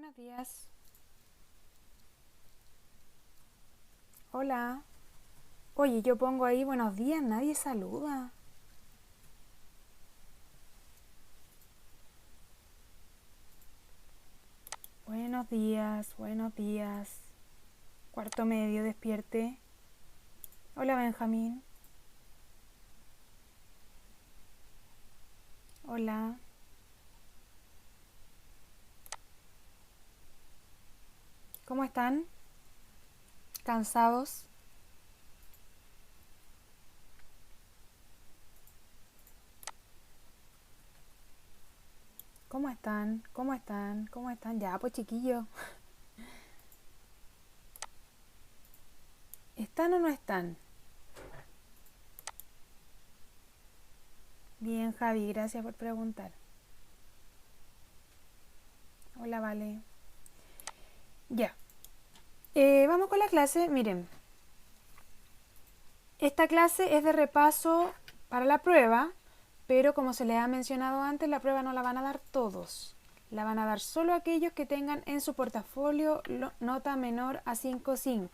Buenos días. Hola. Oye, yo pongo ahí buenos días, nadie saluda. Buenos días, buenos días. Cuarto medio, despierte. Hola, Benjamín. Hola. ¿Cómo están? ¿Cansados? ¿Cómo están? ¿Cómo están? ¿Cómo están? Ya, pues chiquillo. ¿Están o no están? Bien, Javi, gracias por preguntar. Hola, Vale. Ya. Vamos con la clase. Miren, esta clase es de repaso para la prueba, pero como se les ha mencionado antes, la prueba no la van a dar todos. La van a dar solo aquellos que tengan en su portafolio nota menor a 5.5.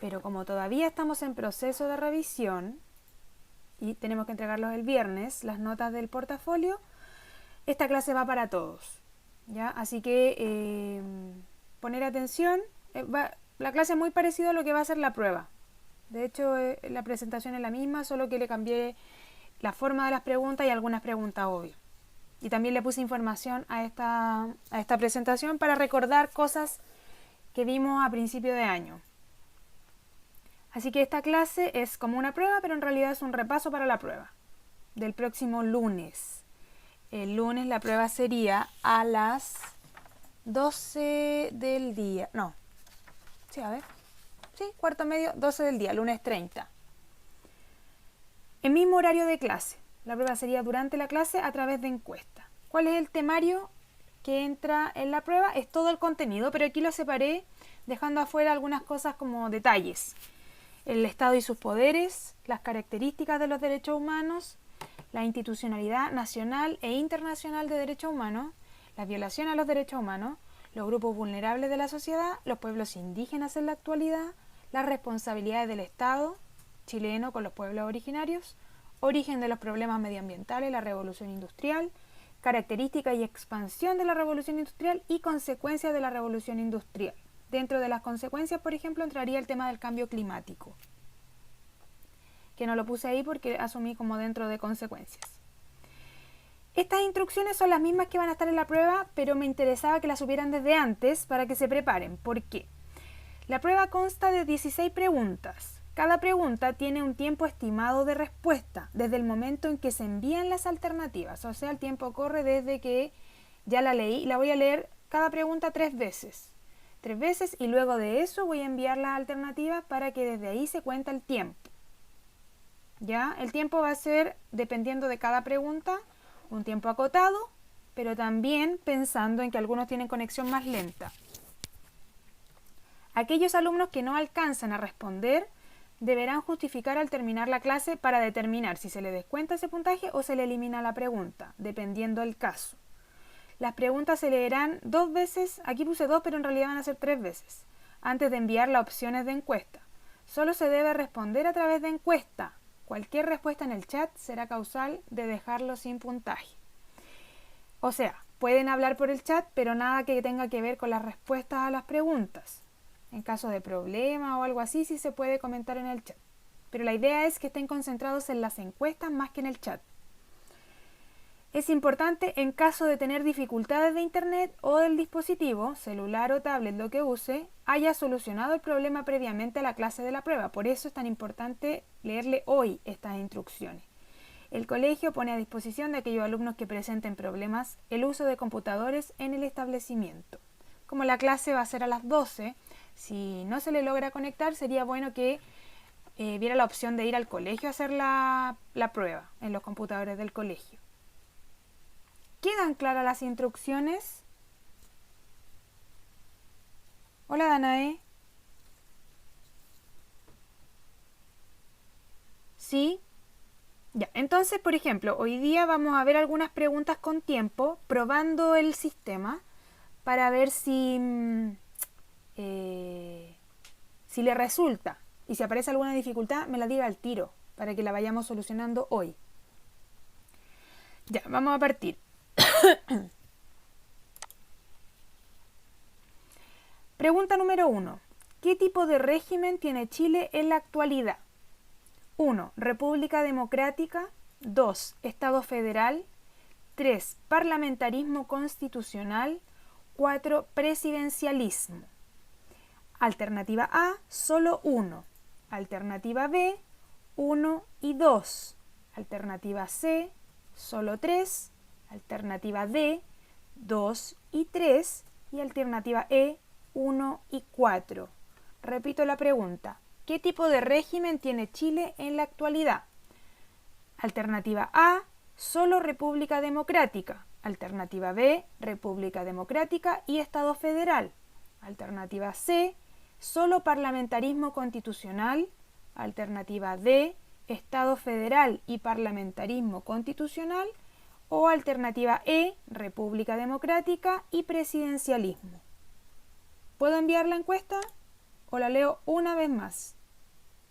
Pero como todavía estamos en proceso de revisión y tenemos que entregarlos el viernes, las notas del portafolio, esta clase va para todos. ¿Ya? Así que poner atención. La clase es muy parecida a lo que va a ser la prueba. De hecho, la presentación es la misma, solo que le cambié la forma de las preguntas y algunas preguntas obvias. Y también le puse información a esta presentación para recordar cosas que vimos a principio de año. Así que esta clase es como una prueba, pero en realidad es un repaso para la prueba del próximo lunes. El lunes la prueba sería a las 12 del día. No. Sí, a ver. Sí, cuarto medio, 12 del día, lunes 30. El mismo horario de clase. La prueba sería durante la clase a través de encuesta. ¿Cuál es el temario que entra en la prueba? Es todo el contenido, pero aquí lo separé dejando afuera algunas cosas como detalles. El Estado y sus poderes, las características de los derechos humanos, la institucionalidad nacional e internacional de derechos humanos, la violación a los derechos humanos, los grupos vulnerables de la sociedad, los pueblos indígenas en la actualidad, las responsabilidades del Estado chileno con los pueblos originarios, origen de los problemas medioambientales, la revolución industrial, características y expansión de la revolución industrial y consecuencias de la revolución industrial. Dentro de las consecuencias, por ejemplo, entraría el tema del cambio climático, que no lo puse ahí porque asumí como dentro de consecuencias. Estas instrucciones son las mismas que van a estar en la prueba, pero me interesaba que las supieran desde antes para que se preparen. ¿Por qué? La prueba consta de 16 preguntas. Cada pregunta tiene un tiempo estimado de respuesta desde el momento en que se envían las alternativas. O sea, el tiempo corre desde que ya la leí y la voy a leer cada pregunta 3 veces. 3 veces y luego de eso voy a enviar las alternativas para que desde ahí se cuenta el tiempo. ¿Ya? El tiempo va a ser, dependiendo de cada pregunta, un tiempo acotado, pero también pensando en que algunos tienen conexión más lenta. Aquellos alumnos que no alcanzan a responder deberán justificar al terminar la clase para determinar si se le descuenta ese puntaje o se le elimina la pregunta, dependiendo del caso. Las preguntas se leerán 2 veces, aquí puse 2 pero en realidad van a ser 3 veces, antes de enviar las opciones de encuesta. Solo se debe responder a través de encuesta. Cualquier respuesta en el chat será causal de dejarlo sin puntaje. O sea, pueden hablar por el chat, pero nada que tenga que ver con las respuestas a las preguntas. En caso de problema o algo así, sí se puede comentar en el chat. Pero la idea es que estén concentrados en las encuestas más que en el chat. Es importante en caso de tener dificultades de internet o del dispositivo, celular o tablet, lo que use, haya solucionado el problema previamente a la clase de la prueba. Por eso es tan importante leerle hoy estas instrucciones. El colegio pone a disposición de aquellos alumnos que presenten problemas el uso de computadores en el establecimiento. Como la clase va a ser a las 12, si no se le logra conectar, sería bueno que viera la opción de ir al colegio a hacer la prueba en los computadores del colegio. ¿Quedan claras las instrucciones? Hola, Danae. ¿Sí? Ya, entonces, por ejemplo, hoy día vamos a ver algunas preguntas con tiempo, probando el sistema, para ver si le resulta. Y si aparece alguna dificultad, me la diga al tiro, para que la vayamos solucionando hoy. Ya, vamos a partir. Pregunta número 1. ¿Qué tipo de régimen tiene Chile en la actualidad? 1. República democrática. 2. Estado federal. 3. Parlamentarismo constitucional. 4. Presidencialismo. Alternativa A, solo 1. Alternativa B, 1 y 2. Alternativa C, solo 3. Alternativa D, 2 y 3. Y alternativa E, 1 y 4. Repito la pregunta. ¿Qué tipo de régimen tiene Chile en la actualidad? Alternativa A, solo República Democrática. Alternativa B, República Democrática y Estado Federal. Alternativa C, solo parlamentarismo constitucional. Alternativa D, Estado Federal y parlamentarismo constitucional. O alternativa E, República Democrática y presidencialismo. ¿Puedo enviar la encuesta o la leo una vez más?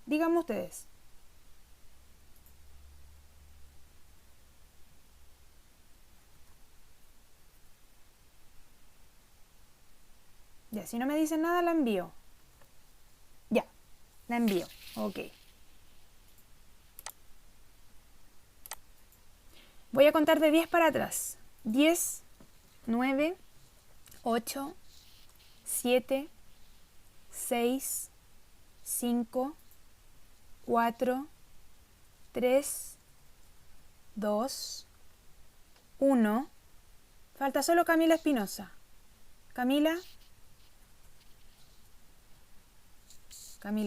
Díganme ustedes. Ya, si no me dicen nada, la envío. Ya, la envío. Ok. Voy a contar de 10 para atrás. 10, 9, 8, 7, 6, 5, 4, 3, 2, 1. Falta solo Camila Espinosa. Camila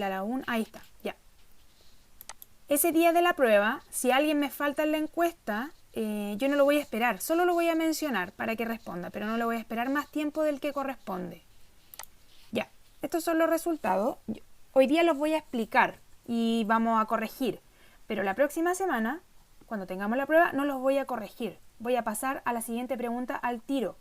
la 1. Ahí está, ya. Ese día de la prueba, si alguien me falta en la encuesta, yo no lo voy a esperar. Solo lo voy a mencionar para que responda, pero no le voy a esperar más tiempo del que corresponde. Ya, estos son los resultados. Hoy día los voy a explicar y vamos a corregir. Pero la próxima semana, cuando tengamos la prueba, no los voy a corregir. Voy a pasar a la siguiente pregunta al tiro.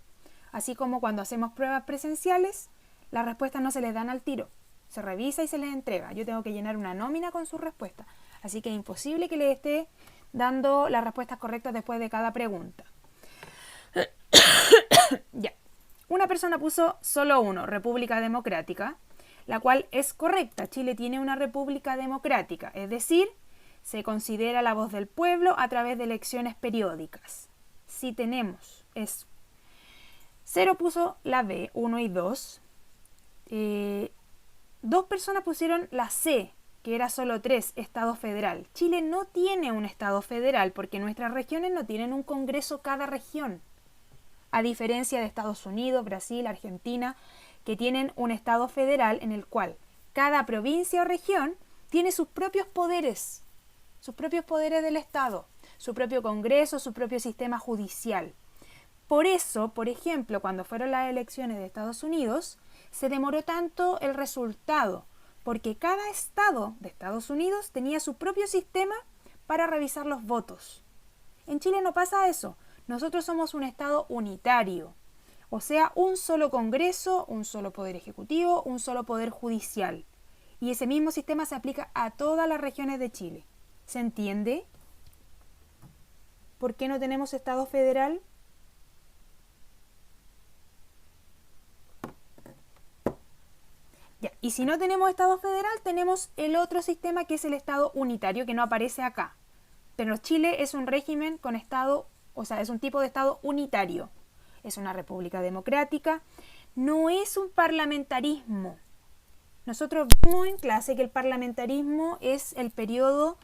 Así como cuando hacemos pruebas presenciales, las respuestas no se les dan al tiro. Se revisa y se les entrega. Yo tengo que llenar una nómina con sus respuestas. Así que es imposible que les esté dando las respuestas correctas después de cada pregunta. Ya. Una persona puso solo 1, República Democrática, la cual es correcta. Chile tiene una república democrática, es decir, se considera la voz del pueblo a través de elecciones periódicas. Sí tenemos eso. 0 puso la B, 1 y 2. 2 personas pusieron la C, que era solo 3, Estado Federal. Chile no tiene un Estado Federal porque nuestras regiones no tienen un Congreso cada región. A diferencia de Estados Unidos, Brasil, Argentina, que tienen un Estado Federal en el cual cada provincia o región tiene sus propios poderes del Estado, su propio Congreso, su propio sistema judicial. Por eso, por ejemplo, cuando fueron las elecciones de Estados Unidos, se demoró tanto el resultado, porque cada estado de Estados Unidos tenía su propio sistema para revisar los votos. En Chile no pasa eso. Nosotros somos un estado unitario, o sea, un solo Congreso, un solo poder ejecutivo, un solo poder judicial. Y ese mismo sistema se aplica a todas las regiones de Chile. ¿Se entiende? ¿Por qué no tenemos Estado federal? Ya, y si no tenemos Estado federal, tenemos el otro sistema que es el Estado unitario, que no aparece acá. Pero Chile es un régimen con Estado, o sea, es un tipo de Estado unitario. Es una república democrática, no es un parlamentarismo. Nosotros vimos en clase que el parlamentarismo es el periodo,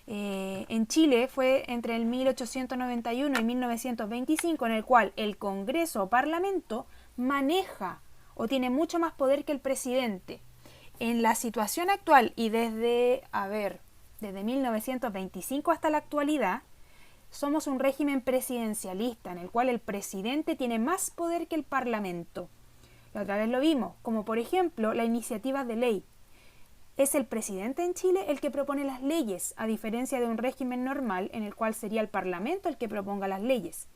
en Chile fue entre el 1891 y 1925, en el cual el Congreso o Parlamento maneja o tiene mucho más poder que el presidente. En la situación actual y desde 1925 hasta la actualidad, somos un régimen presidencialista en el cual el presidente tiene más poder que el Parlamento. La otra vez lo vimos, como por ejemplo la iniciativa de ley. Es el presidente en Chile el que propone las leyes, a diferencia de un régimen normal en el cual sería el Parlamento el que proponga las leyes.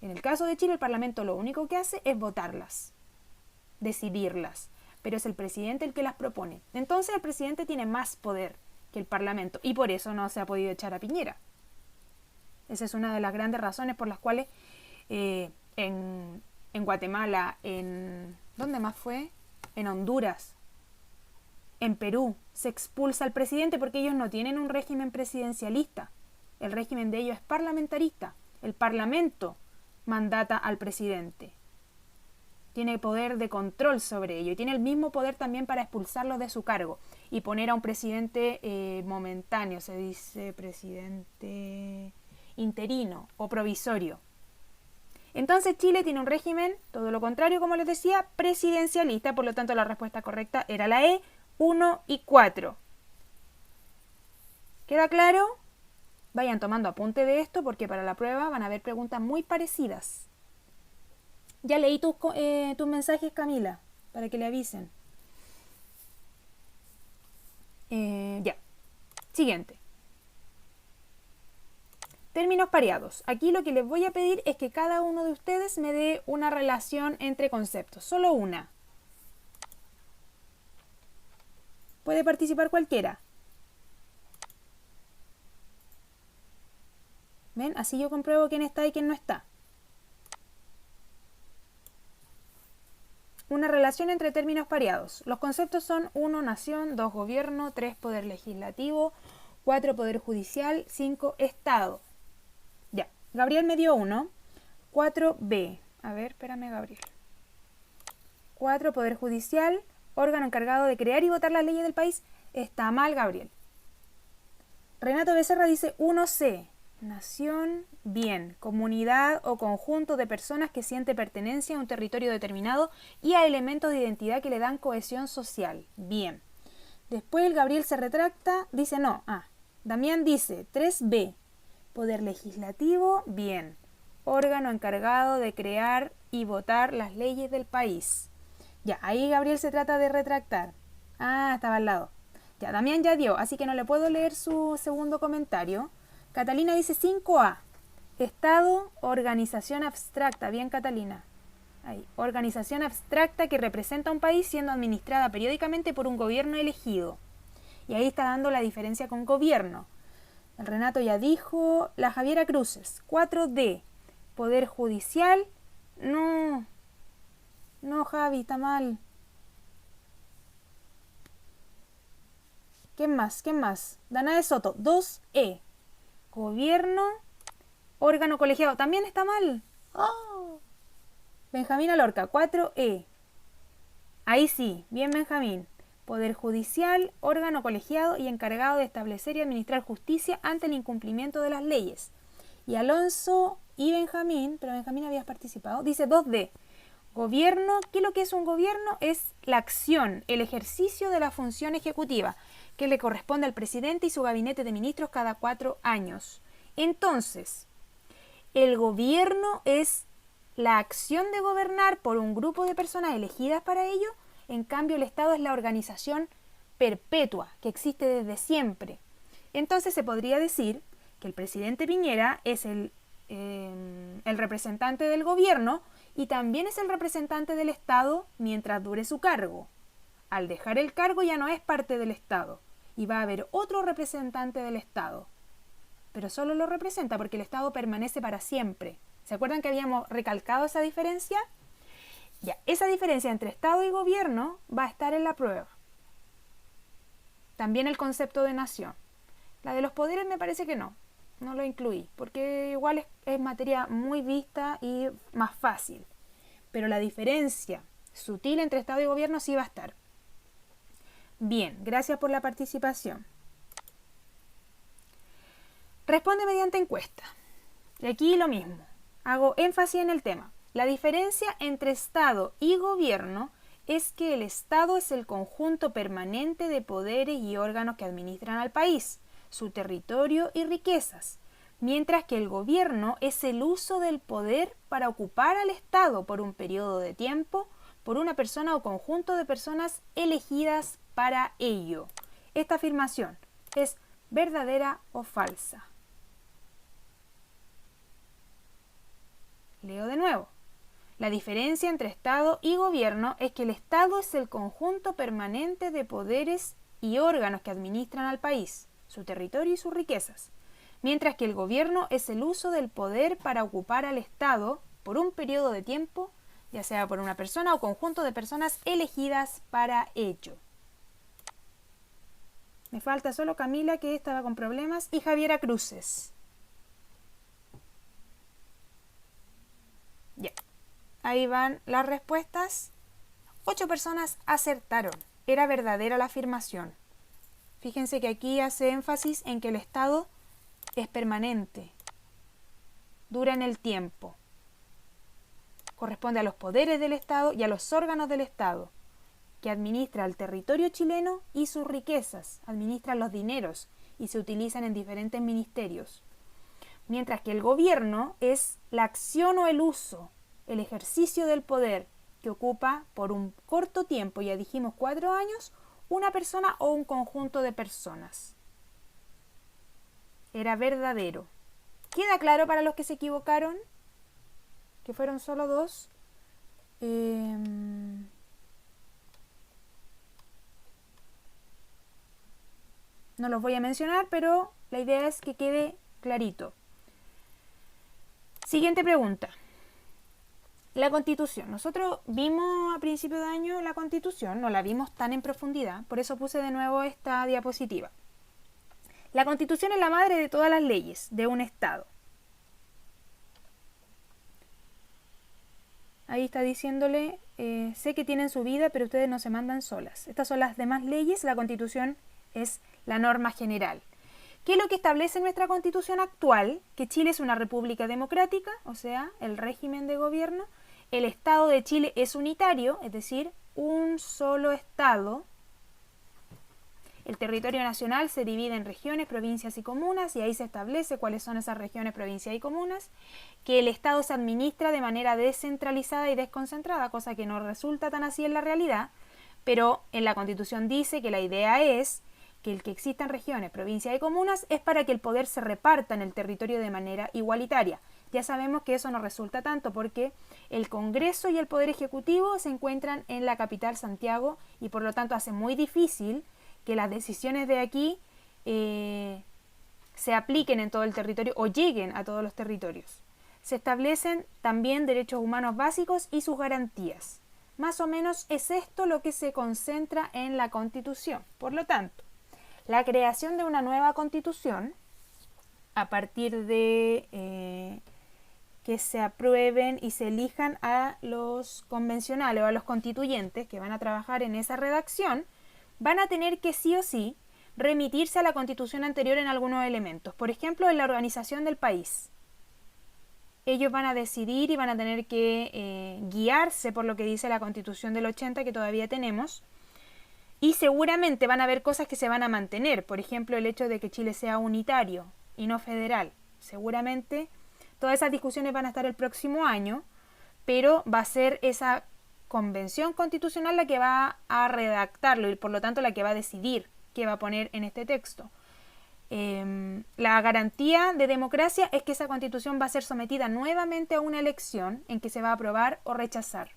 En el caso de Chile, el Parlamento lo único que hace es votarlas. decidirlas, pero es el presidente el que las propone. Entonces el presidente tiene más poder que el Parlamento y por eso no se ha podido echar a Piñera. Esa es una de las grandes razones por las cuales en Guatemala, ¿dónde más fue? En Honduras, en Perú, se expulsa al presidente porque ellos no tienen un régimen presidencialista. El régimen de ellos es parlamentarista. El Parlamento mandata al presidente. Tiene poder de control sobre ello y tiene el mismo poder también para expulsarlo de su cargo y poner a un presidente momentáneo, se dice presidente interino o provisorio. Entonces Chile tiene un régimen, todo lo contrario, como les decía, presidencialista, por lo tanto la respuesta correcta era la E, 1 y 4. ¿Queda claro? Vayan tomando apunte de esto porque para la prueba van a haber preguntas muy parecidas. Ya leí tus mensajes, Camila, para que le avisen. Ya. Siguiente. Términos pareados. Aquí lo que les voy a pedir es que cada uno de ustedes me dé una relación entre conceptos. Solo una. Puede participar cualquiera. ¿Ven? Así yo compruebo quién está y quién no está. Una relación entre términos pareados. Los conceptos son 1, nación, 2, gobierno, 3, poder legislativo, 4, poder judicial, 5, estado. Ya, Gabriel me dio 1. 4B. A ver, espérame, Gabriel. 4, poder judicial, órgano encargado de crear y votar las leyes del país. Está mal, Gabriel. Renato Becerra dice 1C. Nación, bien, comunidad o conjunto de personas que siente pertenencia a un territorio determinado y a elementos de identidad que le dan cohesión social, bien. Después el Gabriel se retracta, dice no, Damián dice 3B, poder legislativo, bien, órgano encargado de crear y votar las leyes del país. Ya, ahí Gabriel se trata de retractar. Estaba al lado. Ya, Damián ya dio, así que no le puedo leer su segundo comentario. Catalina dice 5A. Estado, organización abstracta. Bien, Catalina. Ahí. Organización abstracta que representa a un país siendo administrada periódicamente por un gobierno elegido. Y ahí está dando la diferencia con gobierno. El Renato ya dijo. La Javiera Cruces. 4D. Poder judicial. No, Javi, está mal. ¿Quién más? Danae Soto. 2E. Gobierno, órgano colegiado. También está mal. Benjamín Alorca, 4E. Ahí sí, bien Benjamín. Poder judicial, órgano colegiado y encargado de establecer y administrar justicia ante el incumplimiento de las leyes. Y Alonso y Benjamín, pero Benjamín habías participado, dice 2D. Gobierno, ¿qué es lo que es un gobierno? Es la acción, el ejercicio de la función ejecutiva que le corresponde al presidente y su gabinete de ministros cada 4 años. Entonces, el gobierno es la acción de gobernar por un grupo de personas elegidas para ello. En cambio, el Estado es la organización perpetua que existe desde siempre. Entonces, se podría decir que el presidente Piñera es el representante del gobierno y también es el representante del Estado mientras dure su cargo. Al dejar el cargo ya no es parte del Estado y va a haber otro representante del Estado. Pero solo lo representa porque el Estado permanece para siempre. ¿Se acuerdan que habíamos recalcado esa diferencia? Ya, esa diferencia entre Estado y gobierno va a estar en la prueba. También el concepto de nación. La de los poderes me parece que no lo incluí, porque igual es materia muy vista y más fácil. Pero la diferencia sutil entre Estado y gobierno sí va a estar. Bien, gracias por la participación. Responde mediante encuesta. Y aquí lo mismo. Hago énfasis en el tema. La diferencia entre Estado y gobierno es que el Estado es el conjunto permanente de poderes y órganos que administran al país, su territorio y riquezas, mientras que el gobierno es el uso del poder para ocupar al Estado por un periodo de tiempo por una persona o conjunto de personas elegidas para ello. Esta afirmación es verdadera o falsa. Leo de nuevo. La diferencia entre Estado y gobierno es que el Estado es el conjunto permanente de poderes y órganos que administran al país, su territorio y sus riquezas, mientras que el gobierno es el uso del poder para ocupar al Estado por un periodo de tiempo, ya sea por una persona o conjunto de personas elegidas para ello. Me falta solo Camila, que estaba con problemas, y Javiera Cruces. Ya. Ahí van las respuestas. 8 personas acertaron. Era verdadera la afirmación. Fíjense que aquí hace énfasis en que el Estado es permanente, dura en el tiempo, corresponde a los poderes del Estado y a los órganos del Estado, que administra el territorio chileno y sus riquezas, administra los dineros y se utilizan en diferentes ministerios. Mientras que el gobierno es la acción o el uso, el ejercicio del poder que ocupa por un corto tiempo, ya dijimos 4 años, una persona o un conjunto de personas. Era verdadero. ¿Queda claro para los que se equivocaron? Que fueron solo 2. No los voy a mencionar, pero la idea es que quede clarito. Siguiente pregunta. La Constitución. Nosotros vimos a principio de año la Constitución, no la vimos tan en profundidad, por eso puse de nuevo esta diapositiva. La Constitución es la madre de todas las leyes de un Estado. Ahí está diciéndole, sé que tienen su vida, pero ustedes no se mandan solas. Estas son las demás leyes, la Constitución es la norma general. ¿Qué es lo que establece nuestra Constitución actual? Que Chile es una república democrática, o sea, el régimen de gobierno. El Estado de Chile es unitario, es decir, un solo Estado. El territorio nacional se divide en regiones, provincias y comunas, y ahí se establece cuáles son esas regiones, provincias y comunas. Que el Estado se administra de manera descentralizada y desconcentrada, cosa que no resulta tan así en la realidad, pero en la Constitución dice que la idea es que el que existan regiones, provincias y comunas es para que el poder se reparta en el territorio de manera igualitaria. Ya sabemos que eso no resulta tanto porque el Congreso y el Poder Ejecutivo se encuentran en la capital, Santiago, y por lo tanto hace muy difícil que las decisiones de aquí se apliquen en todo el territorio o lleguen a todos los territorios. Se establecen también derechos humanos básicos y sus garantías. Más o menos es esto lo que se concentra en la Constitución. Por lo tanto, la creación de una nueva Constitución, a partir de que se aprueben y se elijan a los convencionales o a los constituyentes que van a trabajar en esa redacción, van a tener que sí o sí remitirse a la Constitución anterior en algunos elementos. Por ejemplo, en la organización del país. Ellos van a decidir y van a tener que guiarse por lo que dice la Constitución del 80 que todavía tenemos. Y seguramente van a haber cosas que se van a mantener. Por ejemplo, el hecho de que Chile sea unitario y no federal. Seguramente todas esas discusiones van a estar el próximo año, pero va a ser esa convención constitucional la que va a redactarlo y por lo tanto la que va a decidir qué va a poner en este texto. La garantía de democracia es que esa constitución va a ser sometida nuevamente a una elección en que se va a aprobar o rechazar.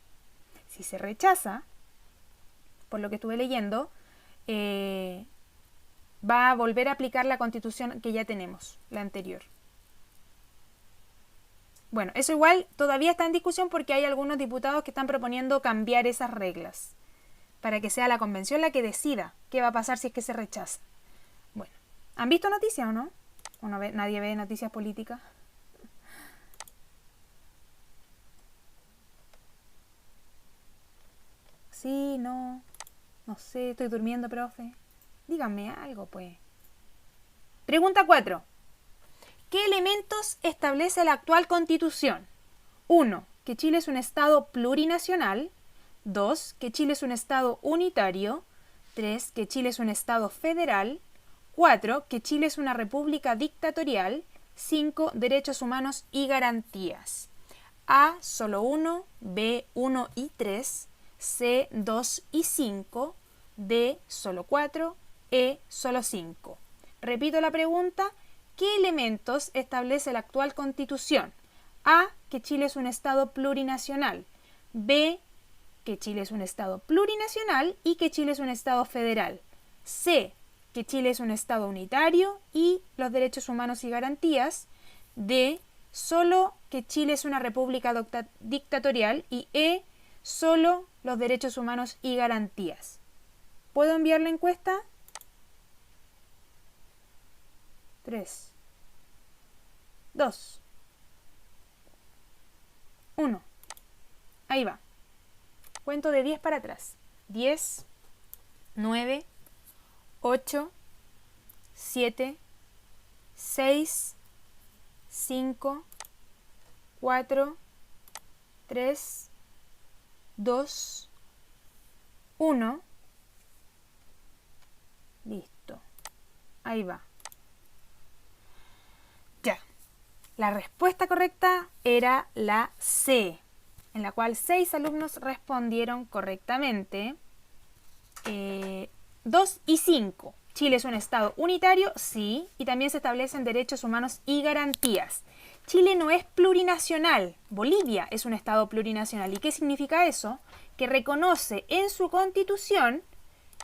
Si se rechaza, por lo que estuve leyendo, va a volver a aplicar la constitución que ya tenemos, la anterior. Bueno, eso igual todavía está en discusión porque hay algunos diputados que están proponiendo cambiar esas reglas para que sea la convención la que decida qué va a pasar si es que se rechaza. Bueno, ¿han visto noticias o no? ¿O no nadie ve noticias políticas? Sí, no sé, estoy durmiendo, profe. Díganme algo, pues. Pregunta 4. ¿Qué elementos establece la actual Constitución? 1. Que Chile es un Estado plurinacional. 2. Que Chile es un Estado unitario. 3. Que Chile es un Estado federal. 4. Que Chile es una república dictatorial. 5. Derechos humanos y garantías. A, solo 1. B, 1 y 3. C, 2 y 5. D, solo 4. E, solo 5. Repito la pregunta. ¿Qué elementos establece la actual Constitución? A, que Chile es un Estado plurinacional. B, que Chile es un Estado plurinacional y que Chile es un Estado federal. C, que Chile es un Estado unitario y los derechos humanos y garantías. D, solo que Chile es una república dictatorial. Y E, solo los derechos humanos y garantías. ¿Puedo enviar la encuesta? 3, 2, 1. Ahí va. Cuento de 10 para atrás. 10, 9, 8, 7, 6, 5, 4, 3, 2, 1. Listo. Ahí va. Ya. La respuesta correcta era la C, en la cual 6 alumnos respondieron correctamente. 2 y 5. Chile es un Estado unitario, sí, y también se establecen derechos humanos y garantías. Chile no es plurinacional, Bolivia es un Estado plurinacional. ¿Y qué significa eso? Que reconoce en su constitución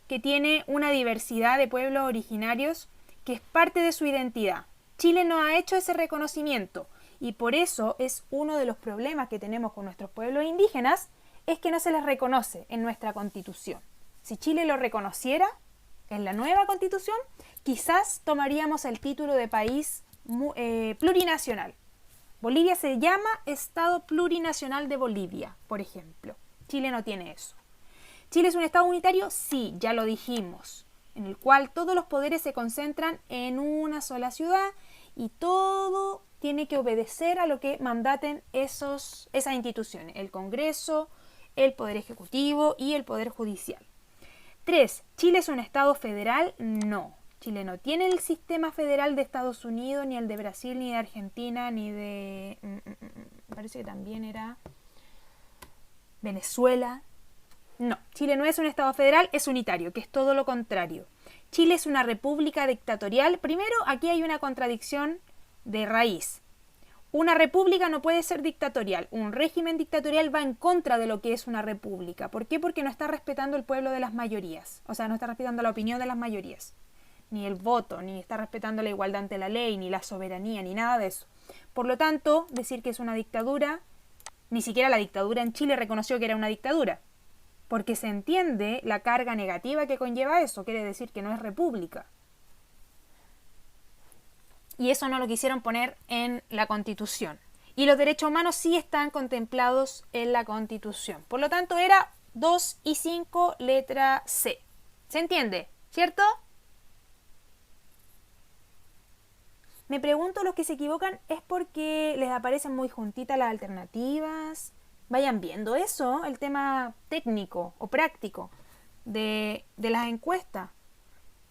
que tiene una diversidad de pueblos originarios que es parte de su identidad. Chile no ha hecho ese reconocimiento y por eso es uno de los problemas que tenemos con nuestros pueblos indígenas, es que no se les reconoce en nuestra constitución. Si Chile lo reconociera en la nueva constitución, quizás tomaríamos el título de país plurinacional. Bolivia se llama Estado Plurinacional de Bolivia, por ejemplo. Chile no tiene eso. ¿Chile es un Estado unitario? Sí, ya lo dijimos, en el cual todos los poderes se concentran en una sola ciudad y todo tiene que obedecer a lo que mandaten esas instituciones, el Congreso, el Poder Ejecutivo y el Poder Judicial. 3. ¿Chile es un Estado federal? No. Chile no tiene el sistema federal de Estados Unidos, ni el de Brasil, ni de Argentina, ni de... parece que también era Venezuela. No, Chile no es un Estado federal, es unitario, que es todo lo contrario. Chile es una república dictatorial. Primero, aquí hay una contradicción de raíz. Una república no puede ser dictatorial. Un régimen dictatorial va en contra de lo que es una república. ¿Por qué? Porque no está respetando el pueblo de las mayorías. O sea, no está respetando la opinión de las mayorías. Ni el voto, ni está respetando la igualdad ante la ley, ni la soberanía, ni nada de eso. Por lo tanto, decir que es una dictadura, ni siquiera la dictadura en Chile reconoció que era una dictadura. Porque se entiende la carga negativa que conlleva eso. Quiere decir que no es república. Y eso no lo quisieron poner en la Constitución. Y los derechos humanos sí están contemplados en la Constitución. Por lo tanto, era 2 y 5, letra C. ¿Se entiende? ¿Cierto? Me pregunto, los que se equivocan es porque les aparecen muy juntitas las alternativas. Vayan viendo eso, el tema técnico o práctico de las encuestas.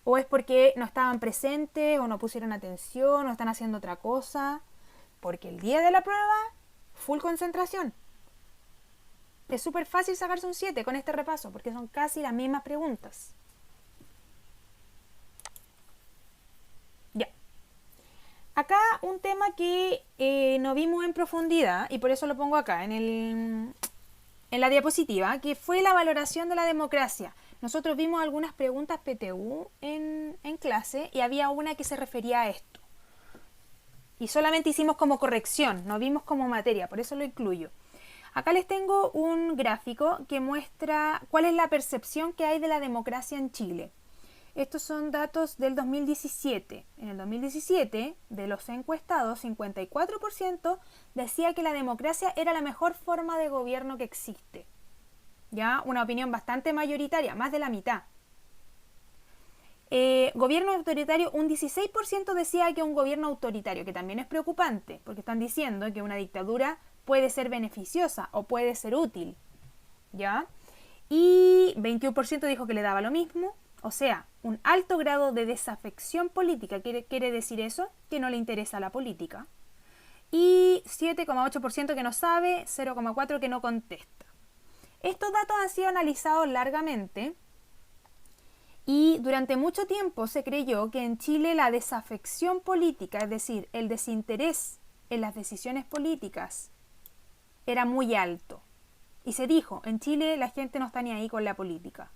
O es porque no estaban presentes, o no pusieron atención, o están haciendo otra cosa. Porque el día de la prueba, full concentración. Es súper fácil sacarse un 7 con este repaso, porque son casi las mismas preguntas. Ya. Acá un tema que no vimos en profundidad, y por eso lo pongo acá en la diapositiva, que fue la valoración de la democracia. Nosotros vimos algunas preguntas PTU en clase y había una que se refería a esto. Y solamente hicimos como corrección, no vimos como materia, por eso lo incluyo. Acá les tengo un gráfico que muestra cuál es la percepción que hay de la democracia en Chile. Estos son datos del 2017. En el 2017, de los encuestados, 54% decía que la democracia era la mejor forma de gobierno que existe. Ya, una opinión bastante mayoritaria, más de la mitad. Gobierno autoritario, un 16% decía que un gobierno autoritario, que también es preocupante, porque están diciendo que una dictadura puede ser beneficiosa o puede ser útil. ¿Ya? Y 21% dijo que le daba lo mismo. O sea, un alto grado de desafección política. ¿Quiere decir eso? Que no le interesa la política. Y 7,8% que no sabe, 0,4% que no contesta. Estos datos han sido analizados largamente y durante mucho tiempo se creyó que en Chile la desafección política, es decir, el desinterés en las decisiones políticas era muy alto. Y se dijo, en Chile la gente no está ni ahí con la política.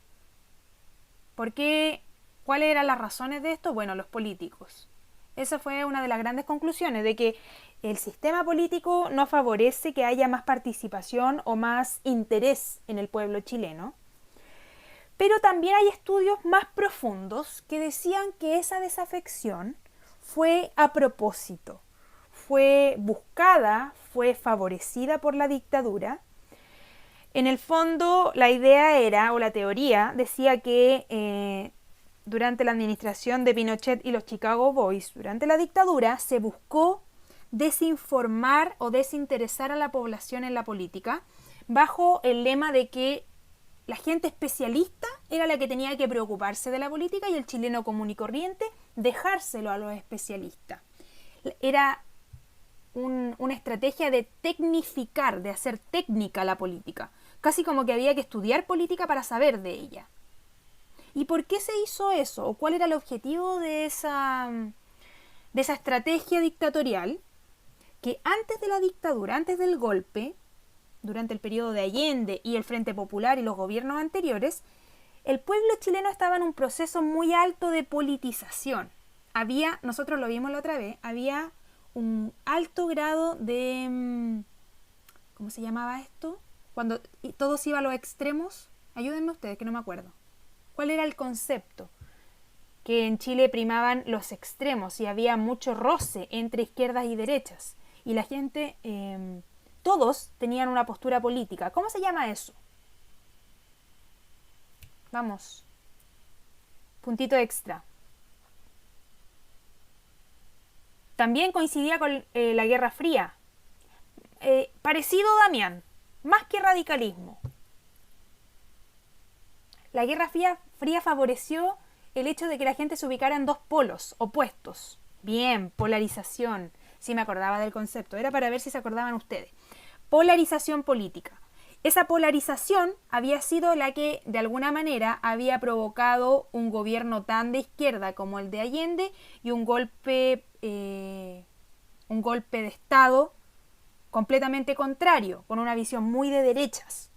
¿Por qué? ¿Cuáles eran las razones de esto? Bueno, los políticos. Esa fue una de las grandes conclusiones, de que el sistema político no favorece que haya más participación o más interés en el pueblo chileno. Pero también hay estudios más profundos que decían que esa desafección fue a propósito, fue buscada, fue favorecida por la dictadura. En el fondo, la idea era, o la teoría, decía que durante la administración de Pinochet y los Chicago Boys, durante la dictadura, se buscó desinformar o desinteresar a la población en la política, bajo el lema de que la gente especialista era la que tenía que preocuparse de la política y el chileno común y corriente dejárselo a los especialistas. Era una estrategia de tecnificar, de hacer técnica la política. Casi como que había que estudiar política para saber de ella. ¿Y por qué se hizo eso? ¿O cuál era el objetivo de esa estrategia dictatorial? Que antes de la dictadura, antes del golpe, durante el periodo de Allende y el Frente Popular y los gobiernos anteriores, el pueblo chileno estaba en un proceso muy alto de politización. Nosotros lo vimos la otra vez, había un alto grado de... ¿Cómo se llamaba esto? Cuando todo se iba a los extremos. Ayúdenme ustedes, que no me acuerdo. ¿Cuál era el concepto? Que en Chile primaban los extremos y había mucho roce entre izquierdas y derechas. Y la gente... todos tenían una postura política. ¿Cómo se llama eso? Vamos. Puntito extra. También coincidía con la Guerra Fría. Parecido, Damián. Más que radicalismo. La Guerra Fría favoreció el hecho de que la gente se ubicara en dos polos opuestos. Bien, polarización. Sí me acordaba del concepto. Era para ver si se acordaban ustedes. Polarización política. Esa polarización había sido la que, de alguna manera, había provocado un gobierno tan de izquierda como el de Allende y un golpe de Estado completamente contrario, con una visión muy de derechas.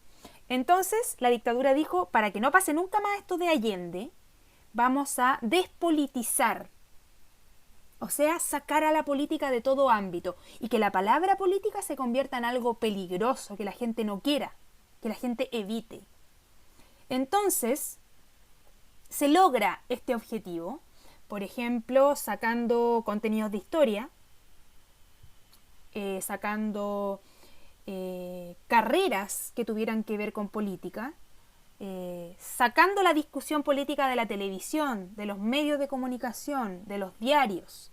Entonces, la dictadura dijo, para que no pase nunca más esto de Allende, vamos a despolitizar. O sea, sacar a la política de todo ámbito y que la palabra política se convierta en algo peligroso, que la gente no quiera, que la gente evite. Entonces, se logra este objetivo, por ejemplo, sacando contenidos de historia, sacando carreras que tuvieran que ver con política, sacando la discusión política de la televisión, de los medios de comunicación, de los diarios,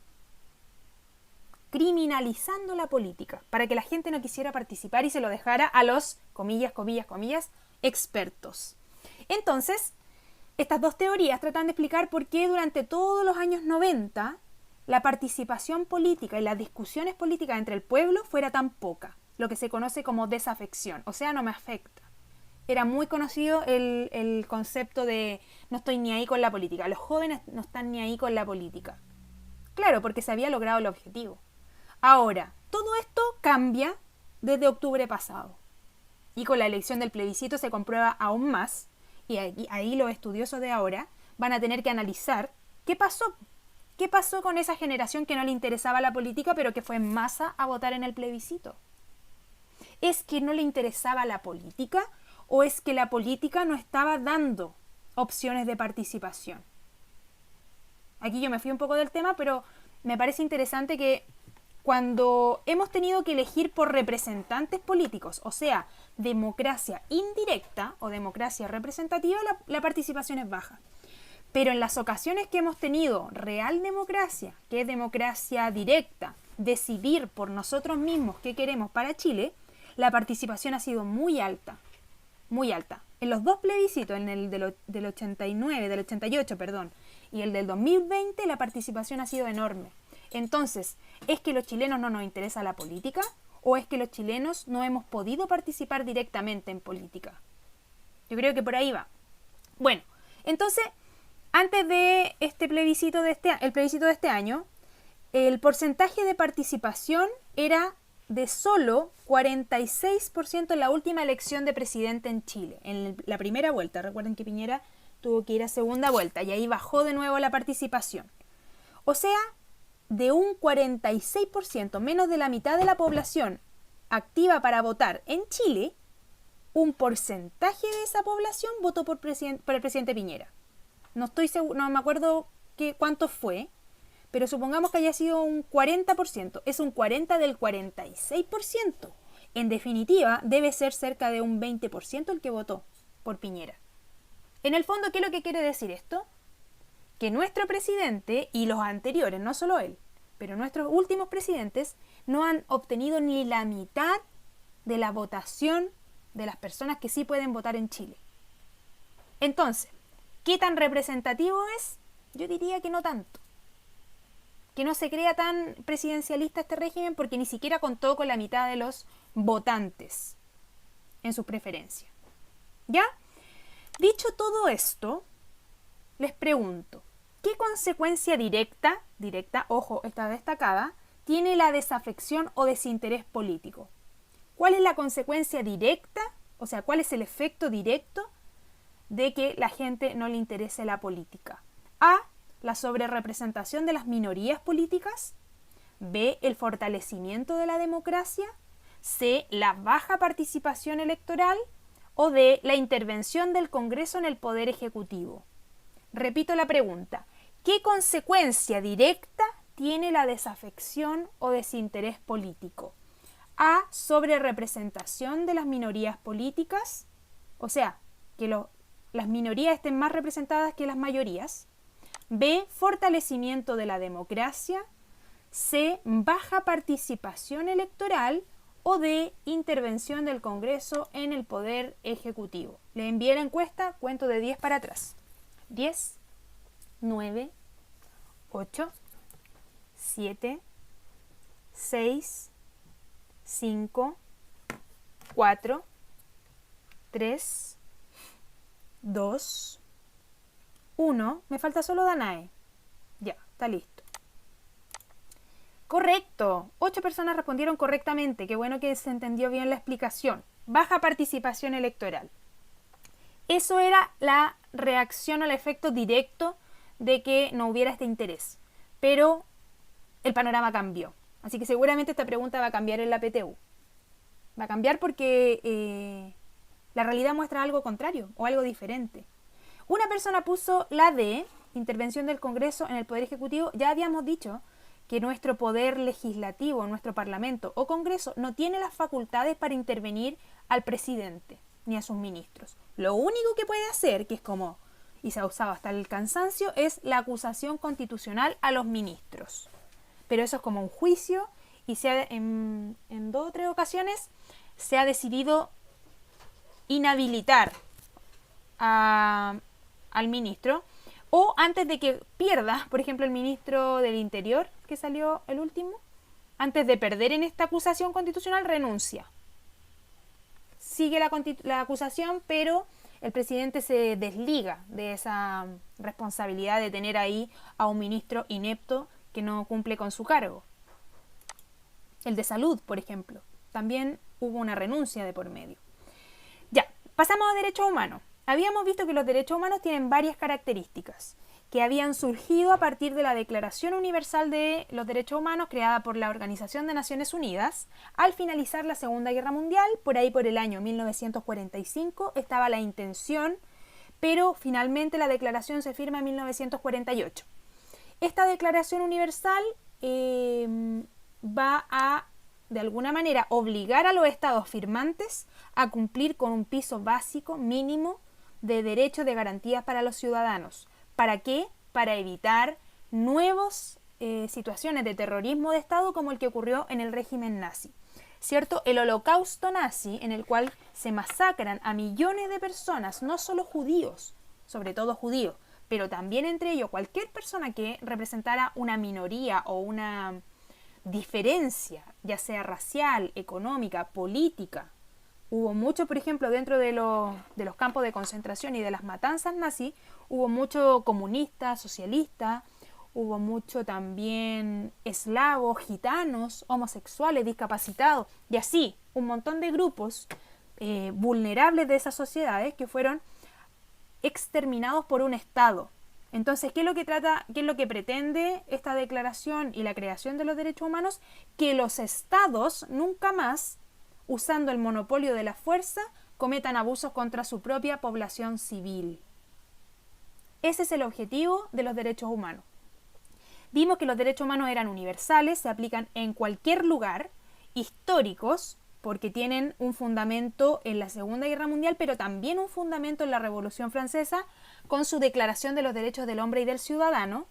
criminalizando la política para que la gente no quisiera participar y se lo dejara a los, comillas, expertos. Entonces, estas dos teorías tratan de explicar por qué durante todos los años 90 la participación política y las discusiones políticas entre el pueblo fuera tan poca, lo que se conoce como desafección, o sea, no me afecta. Era muy conocido el concepto de no estoy ni ahí con la política, los jóvenes no están ni ahí con la política. Claro, porque se había logrado el objetivo. Ahora, todo esto cambia desde octubre pasado. Y con la elección del plebiscito se comprueba aún más, y ahí los estudiosos de ahora van a tener que analizar qué pasó. ¿Qué pasó con esa generación que no le interesaba la política, pero que fue en masa a votar en el plebiscito? ¿Es que no le interesaba la política o es que la política no estaba dando opciones de participación? Aquí yo me fui un poco del tema, pero me parece interesante que cuando hemos tenido que elegir por representantes políticos, o sea, democracia indirecta o democracia representativa, la participación es baja. Pero en las ocasiones que hemos tenido real democracia, que es democracia directa, decidir por nosotros mismos qué queremos para Chile, la participación ha sido muy alta, muy alta. En los dos plebiscitos, en el del 88, y el del 2020, la participación ha sido enorme. Entonces, ¿es que los chilenos no nos interesa la política? ¿O es que los chilenos no hemos podido participar directamente en política? Yo creo que por ahí va. Bueno, entonces, antes de el plebiscito de este año, el porcentaje de participación era de solo 46% en la última elección de presidente en Chile, en la primera vuelta. Recuerden que Piñera tuvo que ir a segunda vuelta y ahí bajó de nuevo la participación. O sea, de un 46%, menos de la mitad de la población activa para votar en Chile, un porcentaje de esa población votó por el presidente Piñera. No estoy seguro, no me acuerdo cuánto fue, pero supongamos que haya sido un 40%. Es un 40 del 46%. En definitiva, debe ser cerca de un 20% el que votó por Piñera. En el fondo, ¿qué es lo que quiere decir esto? Que nuestro presidente y los anteriores, no solo él, pero nuestros últimos presidentes no han obtenido ni la mitad de la votación de las personas que sí pueden votar en Chile. Entonces, ¿qué tan representativo es? Yo diría que no tanto. Que no se crea tan presidencialista este régimen porque ni siquiera contó con la mitad de los votantes en su preferencia. ¿Ya? Dicho todo esto, les pregunto, ¿qué consecuencia directa, ojo, está destacada, tiene la desafección o desinterés político? ¿Cuál es la consecuencia directa? O sea, ¿cuál es el efecto directo de que la gente no le interese la política? A, la sobrerepresentación de las minorías políticas. B, el fortalecimiento de la democracia. C, la baja participación electoral. O D, la intervención del Congreso en el Poder Ejecutivo. Repito la pregunta. ¿Qué consecuencia directa tiene la desafección o desinterés político? A, sobrerepresentación de las minorías políticas, o sea, que las minorías estén más representadas que las mayorías. B, fortalecimiento de la democracia. C, baja participación electoral. O D, intervención del Congreso en el Poder Ejecutivo. Le envié la encuesta, cuento de 10 para atrás. 10, 9, 8, 7, 6, 5, 4, 3, 2, 1. Me falta solo Danae. Ya, está listo. Correcto. 8 personas respondieron correctamente. Qué bueno que se entendió bien la explicación. Baja participación electoral. Eso era la reacción al efecto directo de que no hubiera este interés. Pero el panorama cambió. Así que seguramente esta pregunta va a cambiar en la PTU. Va a cambiar porque la realidad muestra algo contrario o algo diferente. Una persona puso la D, intervención del Congreso en el Poder Ejecutivo. Ya habíamos dicho que nuestro poder legislativo, nuestro Parlamento o Congreso no tiene las facultades para intervenir al presidente ni a sus ministros. Lo único que puede hacer, que es como, y se ha usado hasta el cansancio, es la acusación constitucional a los ministros. Pero eso es como un juicio y en 2 o 3 ocasiones se ha decidido inhabilitar al ministro, o antes de que pierda, por ejemplo, el ministro del Interior, que salió el último, antes de perder en esta acusación constitucional, renuncia. Sigue la acusación, pero el presidente se desliga de esa responsabilidad de tener ahí a un ministro inepto que no cumple con su cargo. El de salud, por ejemplo, también hubo una renuncia de por medio. Ya, pasamos a derechos humanos. Habíamos visto que los derechos humanos tienen varias características que habían surgido a partir de la Declaración Universal de los Derechos Humanos creada por la Organización de Naciones Unidas. Al finalizar la Segunda Guerra Mundial, por ahí por el año 1945, estaba la intención, pero finalmente la declaración se firma en 1948. Esta Declaración Universal va a, de alguna manera, obligar a los estados firmantes a cumplir con un piso básico mínimo de derechos de garantías para los ciudadanos. ¿Para qué? Para evitar nuevas situaciones de terrorismo de Estado como el que ocurrió en el régimen nazi. ¿Cierto? El holocausto nazi, en el cual se masacran a millones de personas, no solo judíos, sobre todo judíos, pero también entre ellos cualquier persona que representara una minoría o una diferencia, ya sea racial, económica, política. Hubo mucho, por ejemplo, dentro de los campos de concentración y de las matanzas nazis, hubo mucho comunista, socialista, hubo mucho también eslavos, gitanos, homosexuales, discapacitados, y así, un montón de grupos vulnerables de esas sociedades que fueron exterminados por un Estado. Entonces, ¿qué es lo que pretende esta declaración y la creación de los derechos humanos? Que los Estados nunca más, usando el monopolio de la fuerza, cometan abusos contra su propia población civil. Ese es el objetivo de los derechos humanos. Vimos que los derechos humanos eran universales, se aplican en cualquier lugar, históricos, porque tienen un fundamento en la Segunda Guerra Mundial, pero también un fundamento en la Revolución Francesa, con su Declaración de los Derechos del Hombre y del Ciudadano.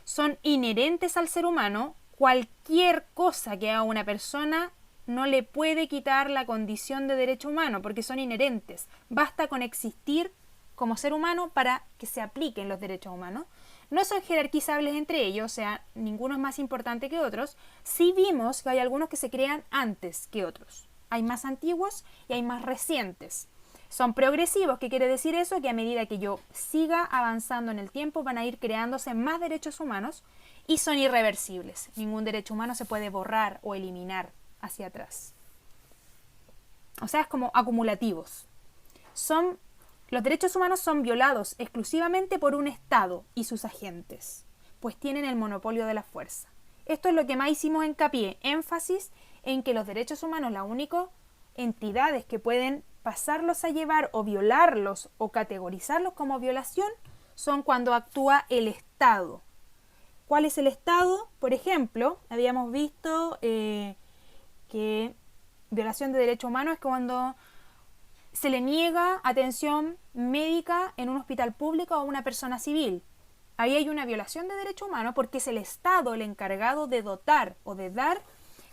Son inherentes al ser humano. Cualquier cosa que haga una persona no le puede quitar la condición de derecho humano, porque son inherentes. Basta con existir como ser humano para que se apliquen los derechos humanos. No son jerarquizables entre ellos, o sea, ninguno es más importante que otros. Sí vimos que hay algunos que se crean antes que otros. Hay más antiguos y hay más recientes. Son progresivos, ¿qué quiere decir eso? Que a medida que yo siga avanzando en el tiempo van a ir creándose más derechos humanos y son irreversibles. Ningún derecho humano se puede borrar o eliminar hacia atrás. O sea, es como acumulativos. Los derechos humanos son violados exclusivamente por un Estado y sus agentes, pues tienen el monopolio de la fuerza. Esto es lo que más hicimos hincapié, énfasis en que los derechos humanos, las únicas entidades que pueden pasarlos a llevar o violarlos o categorizarlos como violación son cuando actúa el Estado. ¿Cuál es el Estado? Por ejemplo, habíamos visto que violación de derechos humanos es cuando se le niega atención médica en un hospital público a una persona civil. Ahí hay una violación de derechos humanos porque es el Estado el encargado de dotar o de dar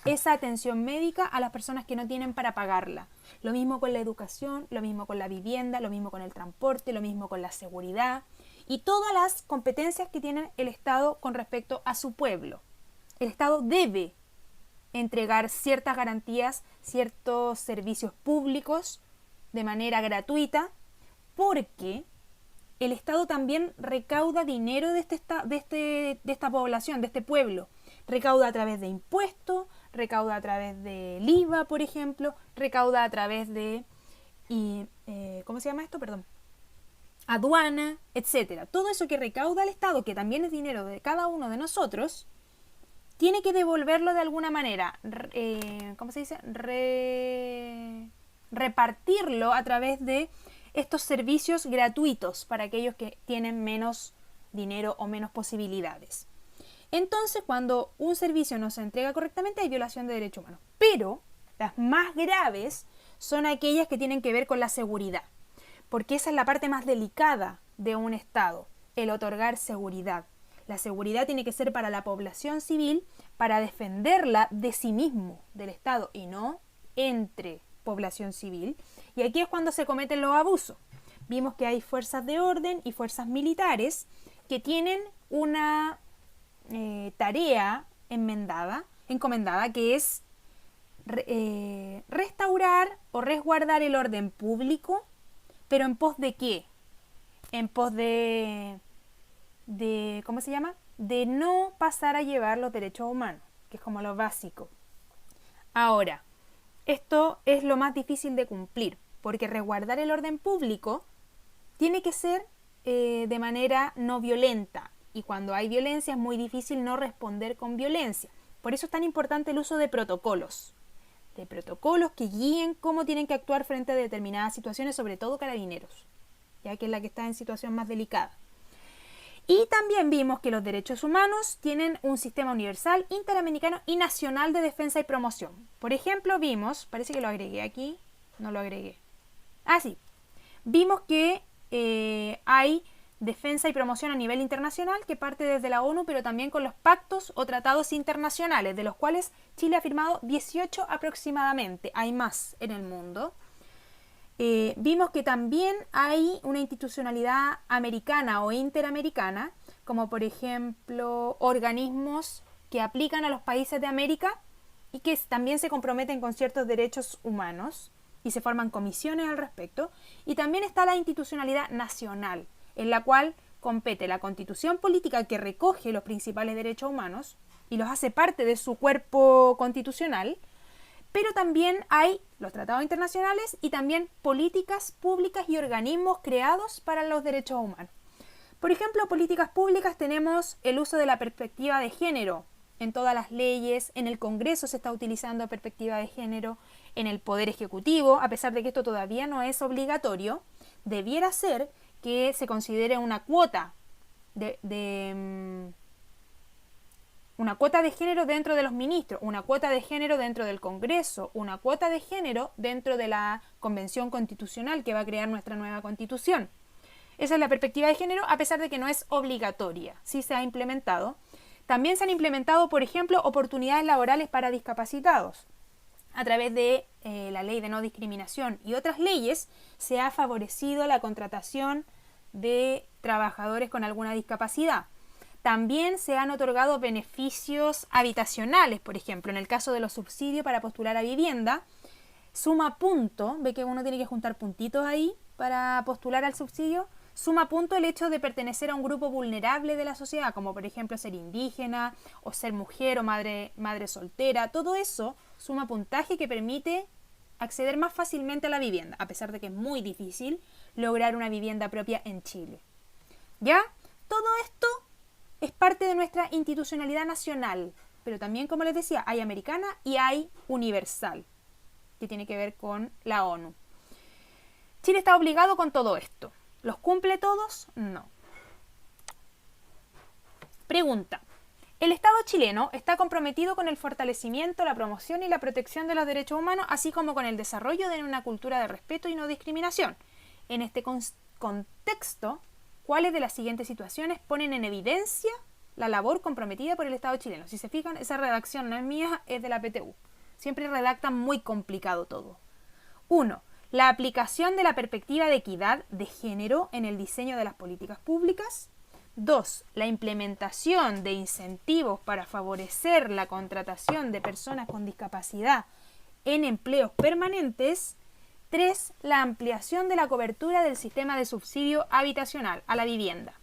esa atención médica a las personas que no tienen para pagarla. Lo mismo con la educación, lo mismo con la vivienda, lo mismo con el transporte, lo mismo con la seguridad y todas las competencias que tiene el Estado con respecto a su pueblo. El Estado debe entregar ciertas garantías, ciertos servicios públicos de manera gratuita, porque el Estado también recauda dinero de esta población, de este pueblo. Recauda a través de impuestos, recauda a través del IVA, por ejemplo, recauda a través de, ¿cómo se llama esto? Perdón. Aduana, etcétera. Todo eso que recauda el Estado, que también es dinero de cada uno de nosotros, tiene que devolverlo de alguna manera. ¿Cómo se dice? Repartirlo a través de estos servicios gratuitos para aquellos que tienen menos dinero o menos posibilidades. Entonces, cuando un servicio no se entrega correctamente, hay violación de derechos humanos. Pero las más graves son aquellas que tienen que ver con la seguridad, porque esa es la parte más delicada de un Estado, el otorgar seguridad. La seguridad tiene que ser para la población civil, para defenderla de sí mismo, del Estado, y no entre población civil. Y aquí es cuando se cometen los abusos. Vimos que hay fuerzas de orden y fuerzas militares que tienen una tarea encomendada, que es restaurar o resguardar el orden público, pero ¿en pos de qué? En pos de ¿cómo se llama? De no pasar a llevar los derechos humanos, que es como lo básico. Ahora, esto es lo más difícil de cumplir, porque resguardar el orden público tiene que ser de manera no violenta, y cuando hay violencia es muy difícil no responder con violencia. Por eso es tan importante el uso de protocolos que guíen cómo tienen que actuar frente a determinadas situaciones, sobre todo carabineros, ya que es la que está en situación más delicada. Y también vimos que los derechos humanos tienen un sistema universal, interamericano y nacional de defensa y promoción. Por ejemplo, vimos, parece que lo agregué aquí, no lo agregué. Sí, vimos que hay defensa y promoción a nivel internacional que parte desde la ONU, pero también con los pactos o tratados internacionales, de los cuales Chile ha firmado 18 aproximadamente. Hay más en el mundo. Vimos que también hay una institucionalidad americana o interamericana, como por ejemplo organismos que aplican a los países de América y que también se comprometen con ciertos derechos humanos y se forman comisiones al respecto. Y también está la institucionalidad nacional, en la cual compete la constitución política que recoge los principales derechos humanos y los hace parte de su cuerpo constitucional, pero también hay los tratados internacionales y también políticas públicas y organismos creados para los derechos humanos. Por ejemplo, políticas públicas tenemos el uso de la perspectiva de género en todas las leyes, en el Congreso se está utilizando perspectiva de género, en el Poder Ejecutivo, a pesar de que esto todavía no es obligatorio, debiera ser que se considere una cuota una cuota de género dentro de los ministros, una cuota de género dentro del Congreso, una cuota de género dentro de la Convención Constitucional que va a crear nuestra nueva Constitución. Esa es la perspectiva de género, a pesar de que no es obligatoria, sí se ha implementado. También se han implementado, por ejemplo, oportunidades laborales para discapacitados. A través de la ley de no discriminación y otras leyes se ha favorecido la contratación de trabajadores con alguna discapacidad. También se han otorgado beneficios habitacionales, por ejemplo, en el caso de los subsidios para postular a vivienda, suma punto, ve que uno tiene que juntar puntitos ahí para postular al subsidio, suma punto el hecho de pertenecer a un grupo vulnerable de la sociedad, como por ejemplo ser indígena o ser mujer o madre soltera, todo eso suma puntaje que permite acceder más fácilmente a la vivienda, a pesar de que es muy difícil lograr una vivienda propia en Chile. ¿Ya? Todo esto es parte de nuestra institucionalidad nacional, pero también, como les decía, hay americana y hay universal, que tiene que ver con la ONU. Chile está obligado con todo esto. ¿Los cumple todos? No. Pregunta. El Estado chileno está comprometido con el fortalecimiento, la promoción y la protección de los derechos humanos, así como con el desarrollo de una cultura de respeto y no discriminación. En este contexto, ¿cuáles de las siguientes situaciones ponen en evidencia la labor comprometida por el Estado chileno? Si se fijan, esa redacción no es mía, es de la PTU. Siempre redactan muy complicado todo. 1. La aplicación de la perspectiva de equidad de género en el diseño de las políticas públicas. 2. La implementación de incentivos para favorecer la contratación de personas con discapacidad en empleos permanentes. 3. La ampliación de la cobertura del sistema de subsidio habitacional a la vivienda.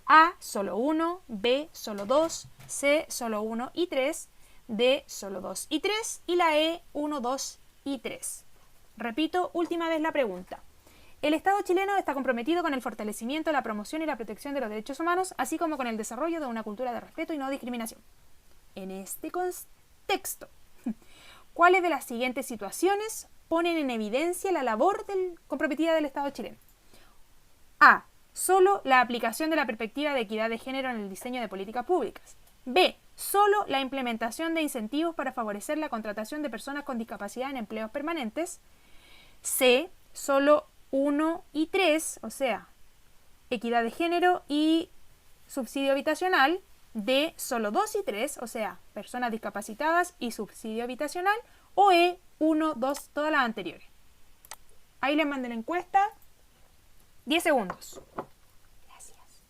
A, solo 1, B, solo 2, C, solo 1 y 3, D, solo 2 y 3 y la E, 1, 2 y 3. Repito, última vez la pregunta. El Estado chileno está comprometido con el fortalecimiento, la promoción y la protección de los derechos humanos, así como con el desarrollo de una cultura de respeto y no discriminación. En este contexto, ¿cuáles de las siguientes situaciones ponen en evidencia la labor comprometida del Estado chileno? A. Solo la aplicación de la perspectiva de equidad de género en el diseño de políticas públicas. B. Solo la implementación de incentivos para favorecer la contratación de personas con discapacidad en empleos permanentes. C. Solo 1 y 3, o sea, equidad de género y subsidio habitacional. D. Solo 2 y 3, o sea, personas discapacitadas y subsidio habitacional. O E. 1, 2, todas las anteriores. Ahí les mandé la encuesta. 10 segundos. Gracias.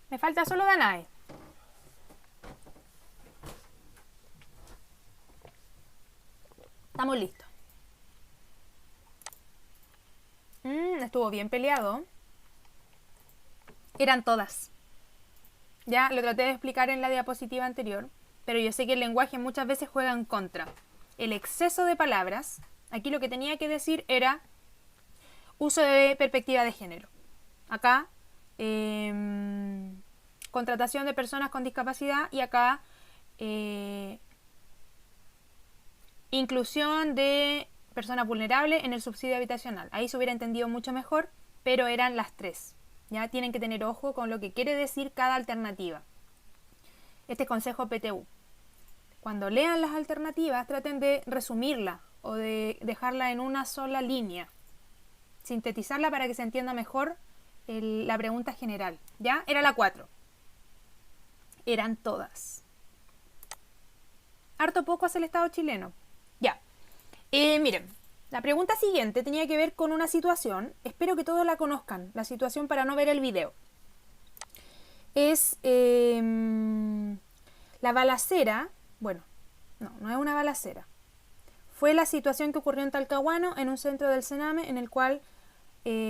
Me falta solo Danae. Estamos listos. Estuvo bien peleado. Eran todas. Ya lo traté de explicar en la diapositiva anterior, pero yo sé que el lenguaje muchas veces juega en contra. El exceso de palabras, aquí lo que tenía que decir era uso de perspectiva de género. Acá, contratación de personas con discapacidad y acá, inclusión de personas vulnerables en el subsidio habitacional. Ahí se hubiera entendido mucho mejor, pero eran las tres. Ya tienen que tener ojo con lo que quiere decir cada alternativa. Este es consejo PTU. Cuando lean las alternativas, traten de resumirla o de dejarla en una sola línea. Sintetizarla para que se entienda mejor la pregunta general. ¿Ya? Era la 4. Eran todas. Harto poco hace el Estado chileno. Ya. Miren. La pregunta siguiente tenía que ver con una situación, espero que todos la conozcan, la situación para no ver el video. Es la balacera, bueno, No, no es una balacera. Fue la situación que ocurrió en Talcahuano, en un centro del Sename, en el cual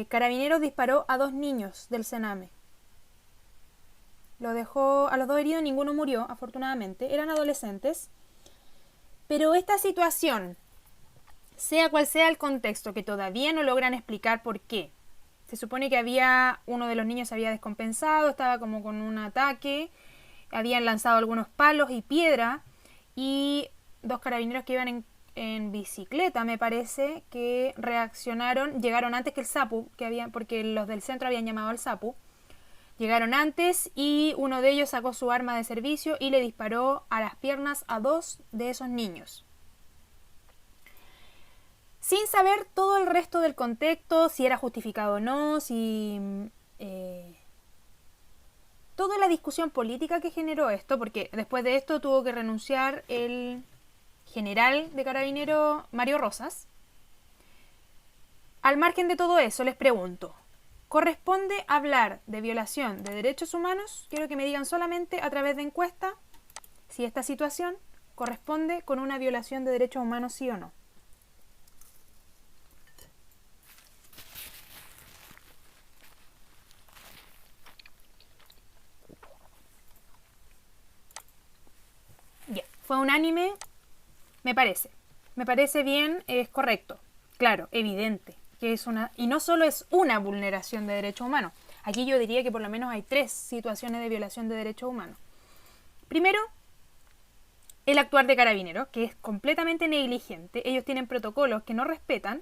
Carabineros disparó a 2 niños del Sename. Lo dejó a los 2 heridos, ninguno murió, afortunadamente. Eran adolescentes. Pero esta situación, sea cual sea el contexto, que todavía no logran explicar por qué. Se supone que uno de los niños se había descompensado, estaba como con un ataque, habían lanzado algunos palos y piedra, y 2 carabineros que iban en bicicleta, me parece, que reaccionaron, llegaron antes que el SAPU, porque los del centro habían llamado al SAPU, llegaron antes y uno de ellos sacó su arma de servicio y le disparó a las piernas a 2 de esos niños. Sin saber todo el resto del contexto, si era justificado o no, toda la discusión política que generó esto, porque después de esto tuvo que renunciar el general de Carabineros Mario Rosas. Al margen de todo eso, les pregunto, ¿corresponde hablar de violación de derechos humanos? Quiero que me digan solamente a través de encuesta si esta situación corresponde con una violación de derechos humanos, sí o no. Ya, fue unánime, me parece. Me parece bien, es correcto. Claro, evidente. Que es y no solo es una vulneración de derechos humanos. Aquí yo diría que por lo menos hay 3 situaciones de violación de derechos humanos. Primero, el actuar de Carabineros, que es completamente negligente. Ellos tienen protocolos que no respetan.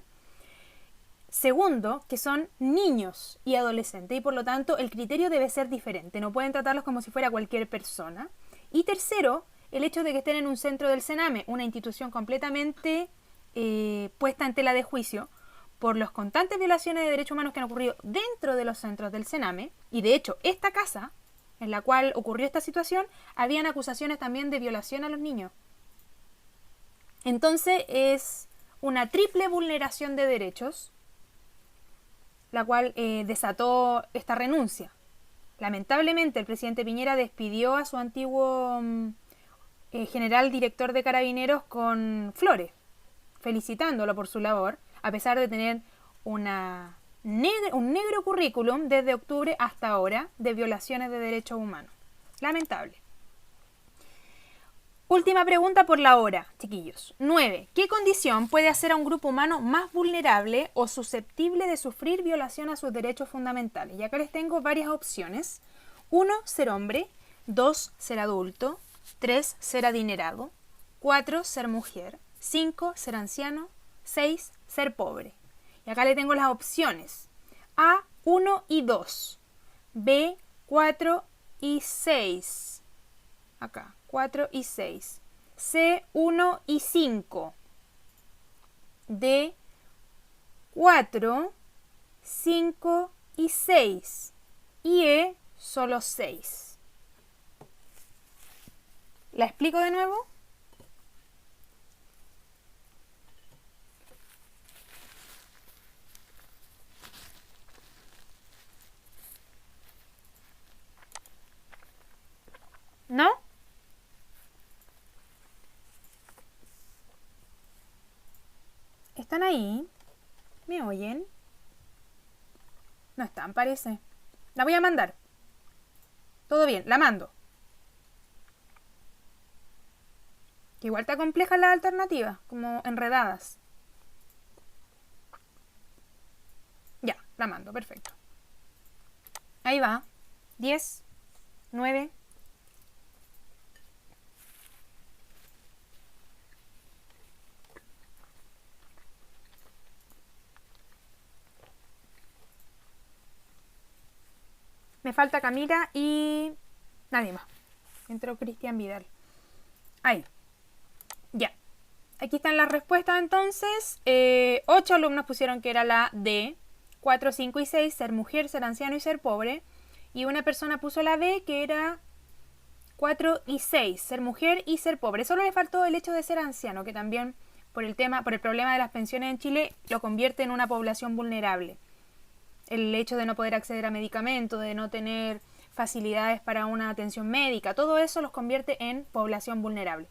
Segundo, que son niños y adolescentes y por lo tanto el criterio debe ser diferente. No pueden tratarlos como si fuera cualquier persona. Y tercero, el hecho de que estén en un centro del Sename, una institución completamente puesta en tela de juicio por las constantes violaciones de derechos humanos que han ocurrido dentro de los centros del Sename. Y de hecho, esta casa en la cual ocurrió esta situación, habían acusaciones también de violación a los niños. Entonces es una triple vulneración de derechos, la cual desató esta renuncia. Lamentablemente el presidente Piñera despidió a su antiguo general director de Carabineros con flores, felicitándolo por su labor, a pesar de tener un negro currículum desde octubre hasta ahora de violaciones de derechos humanos. Lamentable. Última pregunta por la hora, chiquillos. 9. ¿Qué condición puede hacer a un grupo humano más vulnerable o susceptible de sufrir violación a sus derechos fundamentales? Y acá les tengo varias opciones. 1. Ser hombre. 2. Ser adulto. 3. Ser adinerado. 4. Ser mujer. 5. Ser anciano. 6. Ser pobre. Y acá le tengo las opciones. A, 1 y 2. B, 4 y 6. Acá, 4 y 6. C, 1 y 5. D, 4, 5 y 6. Y E, solo 6. ¿La explico de nuevo? ¿No? ¿Están ahí? ¿Me oyen? No están, parece. La voy a mandar. Todo bien, la mando. Que igual está compleja la alternativa, como enredadas. Ya, la mando, perfecto. Ahí va. 10, 9. Me falta Camila y nadie más. Entró Cristian Vidal. Ahí. Ya. Aquí están las respuestas entonces. 8 alumnos pusieron que era la D. 4, 5 y 6, ser mujer, ser anciano y ser pobre. Y una persona puso la B, que era 4 y 6, ser mujer y ser pobre. Solo le faltó el hecho de ser anciano, que también por el problema de las pensiones en Chile, lo convierte en una población vulnerable. El hecho de no poder acceder a medicamentos, de no tener facilidades para una atención médica, todo eso los convierte en población vulnerable.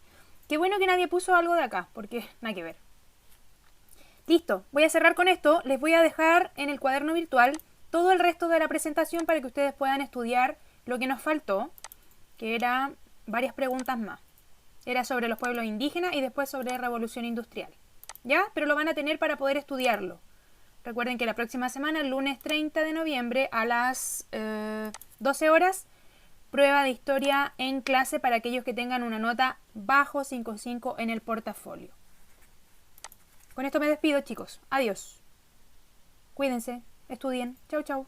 Qué bueno que nadie puso algo de acá, porque nada que ver. Listo, voy a cerrar con esto. Les voy a dejar en el cuaderno virtual todo el resto de la presentación para que ustedes puedan estudiar lo que nos faltó, que eran varias preguntas más. Era sobre los pueblos indígenas y después sobre revolución industrial. ¿Ya? Pero lo van a tener para poder estudiarlo. Recuerden que la próxima semana, el lunes 30 de noviembre a las 12 horas, prueba de historia en clase para aquellos que tengan una nota bajo 5.5 en el portafolio. Con esto me despido, chicos. Adiós. Cuídense, estudien. Chau, chau.